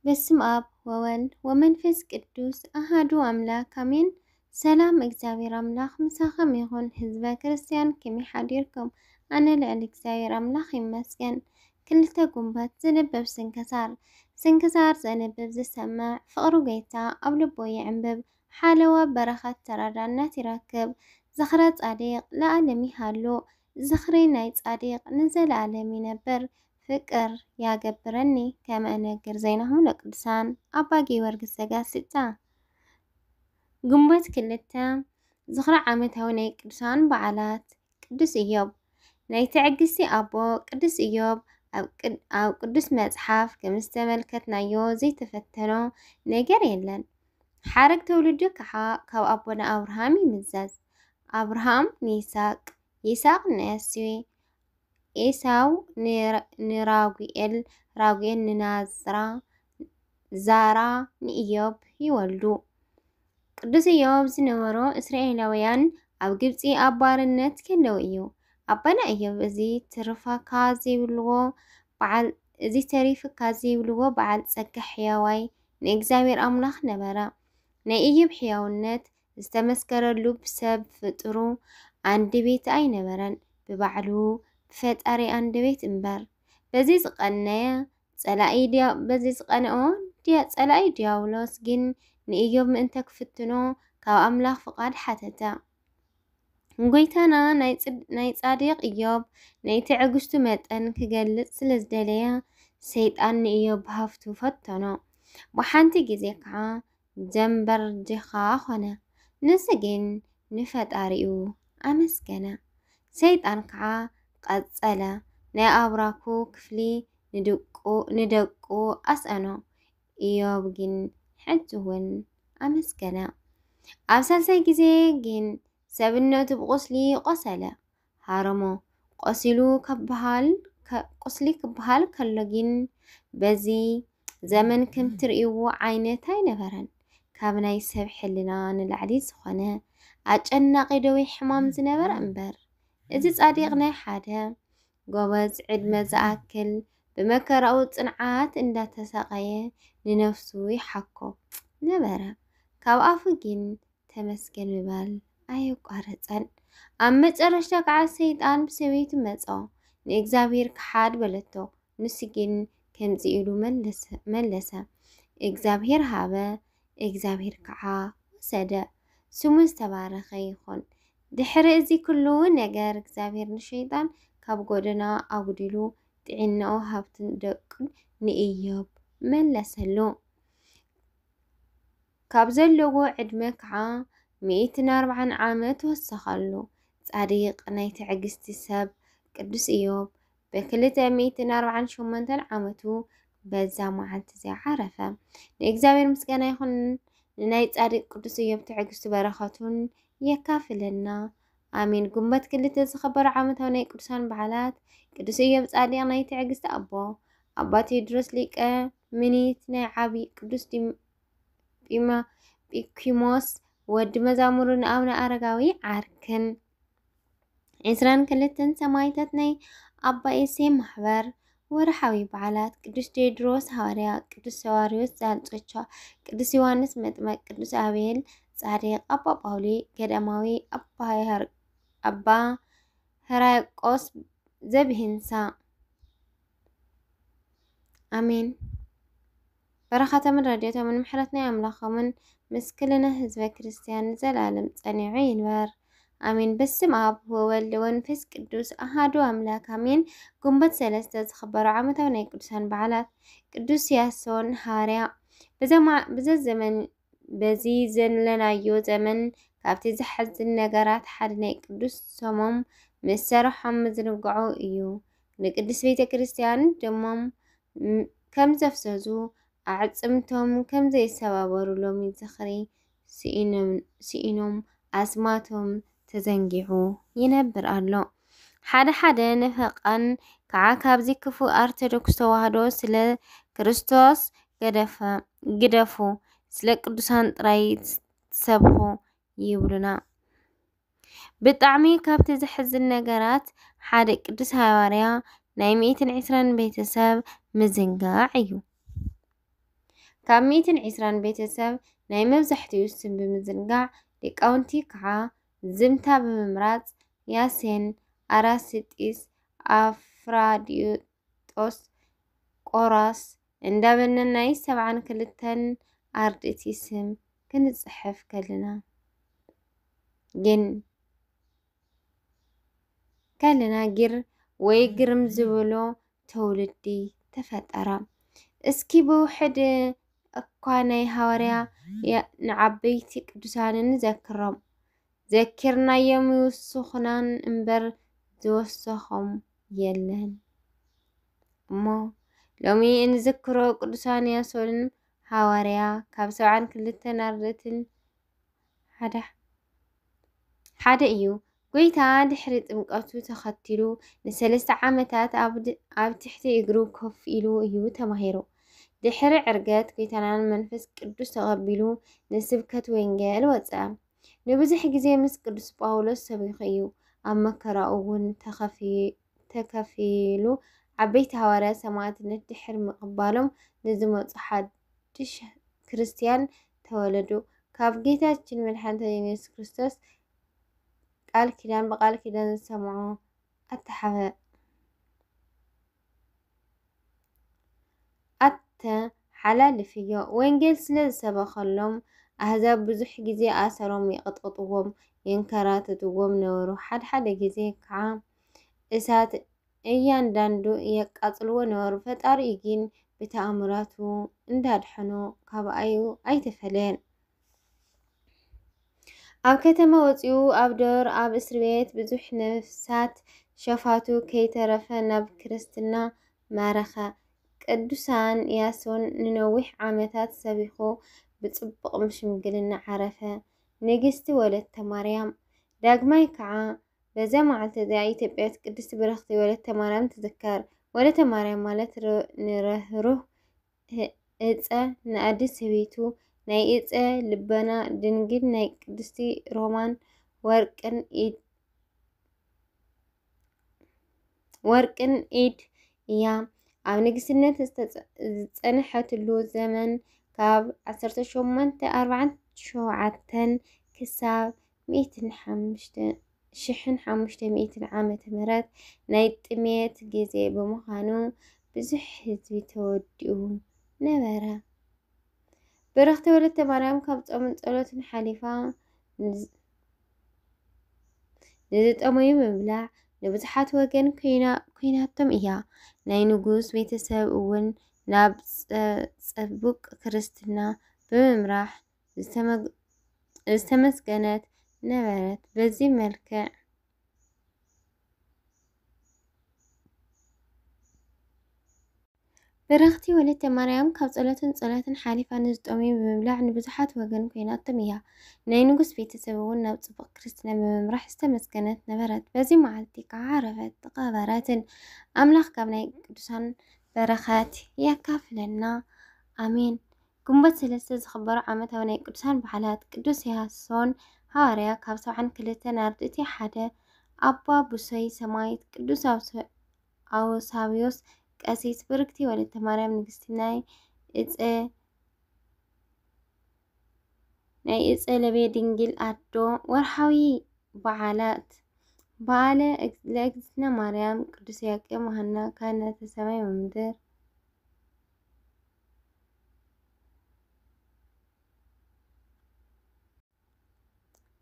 በስም አብ ወወልድ ወመንፈስ ቅዱስ አሃዱ አምላክ አሜን። ሰላም እግዚአብሔር አምላክ ምሳኸም ይሁን። ህዝበ ክርስቲያን ከመይ ሓዲርኩም? አነ ልዕል እግዚአብሔር አምላክ ይመስገን። ክልተ ጉንበት ዝንበብ ስንክሳር ዘንብብ ዝሰማዕ ፍቅሩ ጌታ ኣብ ልቦ ይዕንብብ ሓለወ በረኸት ተራዳነት ይረክብ። ዝኽረ ጻዲቅ ለዓለም ይሃሉ ዝኽሪ ናይ ጻዲቅ ንዘለዓለም ይነብር። ፍቅር ያገብረኒ ከመ እነግር ዘይናሁም ለቅዱሳን አባ ጊዮርጊስ ዘጋስጫ። ግንቦት 2 ዝኽረ ዓመታዊ ናይ ቅዱሳን በዓላት ቅዱስ ኢዮብ። ናይ ትዕግስቲ አቦ ቅዱስ ኢዮብ ኣብ ቅዱስ መጽሓፍ ከም ዝተመልከትናዮ ዘይተፈተኖ ነገር የለን። ሓረግ ተውልዱ ከዓ ካብ አቦና አብርሃም ይምዘዝ። አብርሃም ንይስሐቅ፣ ይስሐቅ ንኤሳው፣ ኤሳው ንራጉኤል፣ ራጉኤል ንናዝራ፣ ዛራ ንኢዮብ ይወልዱ። ቅዱስ ኢዮብ ዝነበሮ እስራኤላውያን ኣብ ግብፂ ኣብ ባርነት ከለው እዩ። ኣባና ኢዮብ እዚ ተሪፍካ ዘይብልዎ በዓል ጸጋ ሕያዋይ ንእግዚአብሔር አምላኽ ነበረ። ናይ ኢዮብ ሕያውነት ዝተመስከረሉ ብሰብ ፍጡሩ አንደበት ኣይነበረን፣ ብባዕሉ ብፈጣሪ አንደበት እምበር። በዚ ጸላኢ ዲያብሎስ ግን ንኢዮብ ምእንተ ክፍትኖ ካብ አምላኽ ፍቃድ ሓተተ። ጎይታና ናይ ጻዲቅ ኢዮብ ናይ ትዕግስቱ መጠን ክገልጽ ስለዝደለየ ሰይጣን ንኢዮብ ብሃፍቱ ፈተኖ። ብሓንቲ ግዜ ከዓ ጀንበር ጅኻ ኾነ። ንሱ ግን ንፈጣሪኡ ኣመስገነ። ሰይጣን ከዓ ቀጸለ። ናይ አብራኩ ክፍሊ ንደቁ ኣስአኖ። ኢዮብ ግን ሕጂ እውን ኣመስገነ። ኣብ ሳልሳይ ግዜ ግን ሰብነቱ ብቁስሊ ቆሰለ። ሃረሞ ቁስሊ ክበሃል ከሎ ግን በዚ ዘመን ከም ትርእይዎ ዓይነት ኣይነበረን። ካብ ናይ ሰብ ሕልና ንላዕሊ ዝኾነ ኣጨናቂ ደዌ ሕማም ዝነበረ እምበር። እዚ ጻዲቅ ናይ ሓደ ጎበዝ ዕድመ ዝኣክል ብመከራኡ ጽንዓት እንዳተሰቃየ ንነፍሱ ይሓኮ ነበረ። ካብ አፉ ግን ተመስገን ምባል ኣይቋረፀን። ኣብ መጨረሻ ከዓ ሰይጣን ብሰበይቱ መጾ ንእግዚአብሔር ክሓድ በለቶ። ንሱ ግን ከምዚ ኢሉ መለሰ፣ እግዚአብሔር ሃበ እግዚአብሔር ከዓ ወሰደ። ስሙ ዝተባረኸ ይኹን። ድሕሪ እዚ ኩሉ ነገር እግዚአብሔር ንሸይጣን ካብ ጎደና ኣጉዲሉ ጥዕናኡ ሃብትን ደቁን ንኢዮብ መለሰሉ። ካብ ዘለዎ ዕድመ ከዓ 140 ዓመት ወሰኸሉ። ጻዲቅ ናይ ትዕግስቲ ሰብ ቅዱስ ኢዮብ ብ248 ዓመቱ በዛ መዓልቲ ዘዓረፈ። ንእግዚአብሔር ምስጋና ይኹን። ናይ ጻዲቅ ቅዱስ ኢዮብ ትዕግስቱ በረኸቱን የካፍለና አሜን። ግንቦት 2 ዝኽበሩ ዓመታዊ ናይ ቅዱሳን በዓላት ቅዱስ ኢዮብ ጻዲቅ ናይ ትዕግስቲ አቦ፣ አባ ቴዎድሮስ ሊቀ ምኒት፣ ናይ ዓብይ ቅዱስ ጲኩሞስ ወዲ መዛሙሩ ንኣቡነ አረጋዊ ዓርክን። 22 ሰማዕታት ናይ ኣባ ኤሴም ማሕበር። ወርሓዊ በዓላት ቅዱስ ቴዎድሮስ ሐዋርያ፣ ቅዱስ ሰዋርዮስ ዘአንጾቻ፣ ቅዱስ ዮሐንስ መጥመቅ፣ ቅዱስ አቤል ጻዲቅ፣ አባ ጳውሊ ገዳማዊ፣ አባ ሕርያቆስ ዘብሂንሳ። አሜን። በረኻቶምን ረድኤቶምን ምሕረት ናይ አምላኾምን ምስክልነ ህዝበ ክርስቲያን ዘላለም ጸኒዑ ይንበር አሜን። በስም አብ ወወልድ ወመንፈስ ቅዱስ አሃዱ አምላክ አሜን። ግንቦት 3 ዝኽበሩ ዓመታዊ ናይ ቅዱሳን በዓላት ቅዱስ ያሶን ሐዋርያ። በዚ ዘለናዮ ዘመን ካብቲ ዝሐዝን ነገራት ሓደ ናይ ቅዱስ ሰሞም ምስ ሰርሖም ምዝንግዑ እዩ። ንቅድስት ቤተ ክርስቲያን ደሞም ከም ዘፍሰሱ ኣዕጽምቶም ከም ዘይሰባበሩ ሎሚ ዝኽሪ ስኢኖም ኣስማቶም ተዘንጊዑ ይነብር ኣሎ። ሓደ ነፈቃን ከዓ ካብዚ ክፉእ ኦርቶዶክስ ተዋህዶ ስለ ክርስቶስ ግደፉ፣ ስለ ቅዱሳን ጥራይ ሰብኹ ይብሉና። ብጣዕሚ ካብቲ ዝሕዝን ነገራት ሓደ ቅዱስ ሐዋርያ ናይ 120 ቤተሰብ ምዝንጋዕ እዩ። ካብ 120 ቤተሰብ ናይ መብዛሕትኡ ስም ብምዝንጋዕ ሊቃውንቲ ከዓ ዝምታ ብምምራጽ ያሴን፣ አራስጢስ፣ አፍራዲጦስ፣ ቆራስ እንዳበልና ናይ 72 አርድእቲ ስም ክንጽሕፍ ከለና ግር ወይ ግርም ዝብሎ ተውልዲ ተፈጠረ። እስኪ ብውሕድ እኳ ናይ ሃዋርያ ንዓበይቲ ቅዱሳን ንዘክሮም። ዘኪርናዮም ይውስኹናን እምበር ዝወሰኾም የለን እሞ ሎሚ እንዝክሮ ቅዱሳን ያሶንን ሃዋርያ ካብ 72 አርድእትን ሓደ እዩ። ጎይታ ድሕሪ ጥምቀቱ ተኸቲሉ ን3 ዓመታት ኣብ ትሕቲ እግሩ ኮፍ ኢሉ እዩ ተማሂሩ። ድሕሪ ዕርገት ጎይታናን መንፈስ ቅዱስ ተቐቢሉ ንስብከት ወንጌል ወፅአ። ንብዙሕ ግዜ ምስ ቅዱስ ጳውሎስ ሰቢኹ እዩ። ኣብ መከራ እውን ተከፊሉ ዓበይቲ ሃዋርያ ሰማዕትነት ድሕሪ ምቕባሎም ንዝመፁ ሓድሽ ክርስቲያን ተወለዱ። ካብ ጌታችን መድሓኒታችን ኢየሱስ ክርስቶስ በቃል ኪዳን ዝሰምዖ ሓላልፍዮ ወንጌል ስለ ዝሰበኸሎም ኣህዛብ ብዙሕ ግዜ ኣሰሮም፣ ይቕጥቅጥዎም፣ ይንከራተትዎም ነበሩ። ሓደ ግዜ ከዓ እሳት እያንዳንዱ የቃጽልዎ ነበሩ። ፈጣሪ ግን ብተኣምራቱ እንዳድሐኖ ካብኣዩ ኣይተፈለየን። ኣብ ከተማ ወፂኡ ኣብ ደር ኣብ እስር ቤት ብዙሕ ነፍሳት ሸፋቱ ከይተረፈ ናብ ክርስትና ማረኸ። ቅዱሳን ያሶን ንነዊሕ ዓመታት ሰቢኹ ብጽቡቕ ሽምግልና ዓረፈ። ንግስቲ ወለተ ማርያም ዳግማይ ከዓ በዛ መዓልቲ እዚኣ ኢትዮጵያዊት ቅድስቲ ብረኽቲ ወለተ ማርያም ትዝከር። ወለተ ማርያም ማለት ንርህሩህ እፀ ንኣዲ ሰበይቱ ናይ እፀ ልበና ድንግል ናይ ቅድስቲ ሮማን ወርቅን ኢድ እያ። ኣብ ንግስነት ዝጸንሐትሉ ዘመን ካብ 1847 ክሳብ 1500 ዓመተ ምህረት ናይ ጥሜት ግዜ ብምዃኑ ብዙሕ ህዝቢ ተወዲኡ ነበረ። ብረኽቲ ወለተ ማርያም ካብ ጾምን ጸሎትን ሓሊፋ ንዝጠመዩ ምብላዕ ንብዙሓት ወገን ኮይናቶም እያ። ናይ ንጉስ ቤተሰብ እውን ናብ ጽቡቕ ክርስትና ብምምራሕ ዝተመስገነት ነበረት። በዚ መልክዕ ብረኽቲ ወለተ ማርያም ካብ ጸሎትን ሓሊፋ ንዝጠመዩ ብምብላዕ ንብዙሓት ወገን ኮይናቶም እያ። ናይ ንጉስ ቤተሰብ እውን ናብ ጽቡቕ ክርስትና ብምምራሕ ዝተመስገነት ነበረት። በዚ መዓልቲ ከዓ ዓረፈት ተቐበረትን። ኣምላኽ ካብ ናይ ቅዱሳን በረኸት ያካፍለና ኣሜን። ግንቦት 3 ዝኽበሩ ዓመታዊ ናይ ቅዱሳን በዓላት ቅዱስ ያሶን ሃዋርያ ካብ 72 አርድእቲ ሓደ፣ ኣባ ቡሶይ ሰማዕት፣ ቅዱስ ኣውሳብዮስ ቀሲስ፣ ብርክቲ ወለተ ማርያም ንግስቲ፣ ናይ እፀ ለቤ ድንግል ኣዶ። ወርሓዊ በዓላት በዓለ ለእግዝእትነ ማርያም፣ ቅዱስ ያቄም ወሃና ካህናተ ሰማይ ወምድር፣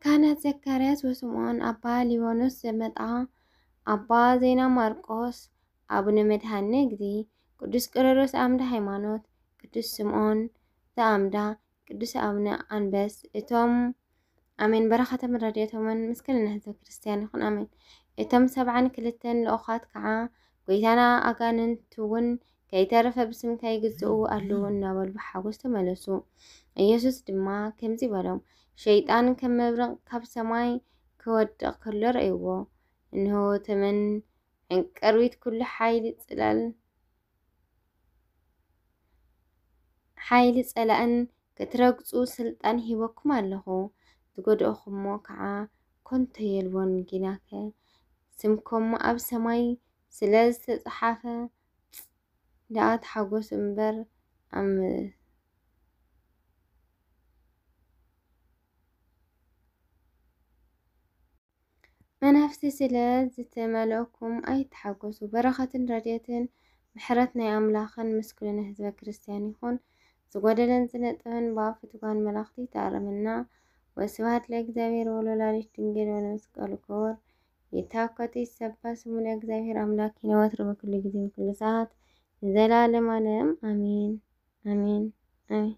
ካህናት ዘካርያስ ወስምዖን፣ ኣባ ሊባኖስ ዘመጣ፣ ኣባ ዜና ማርቆስ፣ አቡነ መድኃኔ ግዜ፣ ቅዱስ ቄርሎስ አምደ ሃይማኖት፣ ቅዱስ ስምዖን ዘአምዳ፣ ቅዱስ አቡነ አንበስ። እቶም አሜን በረኸቶም ረድኤቶምን ምስክርና ህዝበ ክርስቲያን ይኹን አሜን። እቶም 72 ልኡኻት ከዓ ጎይታና ኣጋንንት እውን ከይተረፈ ብስምካ ይግዝኡ ኣለዉ እናበሉ ብሓጎስ ተመለሱ። ኢየሱስ ድማ ከምዚ በሎም፣ ሸይጣን ከም መብረቕ ካብ ሰማይ ክወድቕ ከሎ ረእይዎ። እንሆ ተመን ዕንቀርቢት ኩሉ ሓይሊ ጸላእን ክትረግጹ ስልጣን ሂበኩም ኣለኹ። ዝጎድእኹሞ ከዓ ኮንቶ የልዎን ጊናከ ስምኮም ኣብ ሰማይ ስለ ዝተጻሓፈ ደኣ ተሓጐሱ እምበር መናፍስቲ ስለ ዝተመልአኩም ኣይተሓጎሱ። በረኸትን ረድኤትን ምሕረት ናይ ኣምላኽን ምስ ኩልነ ህዝበ ክርስቲያን ይኹን። ዝጎደለን ዝነጥበን ብኣብ ፍቱዋን መላእኽቲ ተኣርመና። ወስብሐት ለእግዚአብሔር ወለወላዲቱ ድንግል ወለመስቀሉ ክቡር። ይትሐኮቱ ይትሰበሐ ስሙ ለእግዚአብሔር አምላክ ይነወትር በኩሉ ጊዜ በኩሉ ሰዓት ዘላለም ዓለም አሜን አሜን አሜን።